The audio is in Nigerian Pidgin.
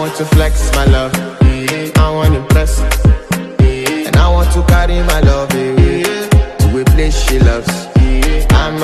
want to flex my love, I want to impress, and I want to carry my love to a place she loves. I'm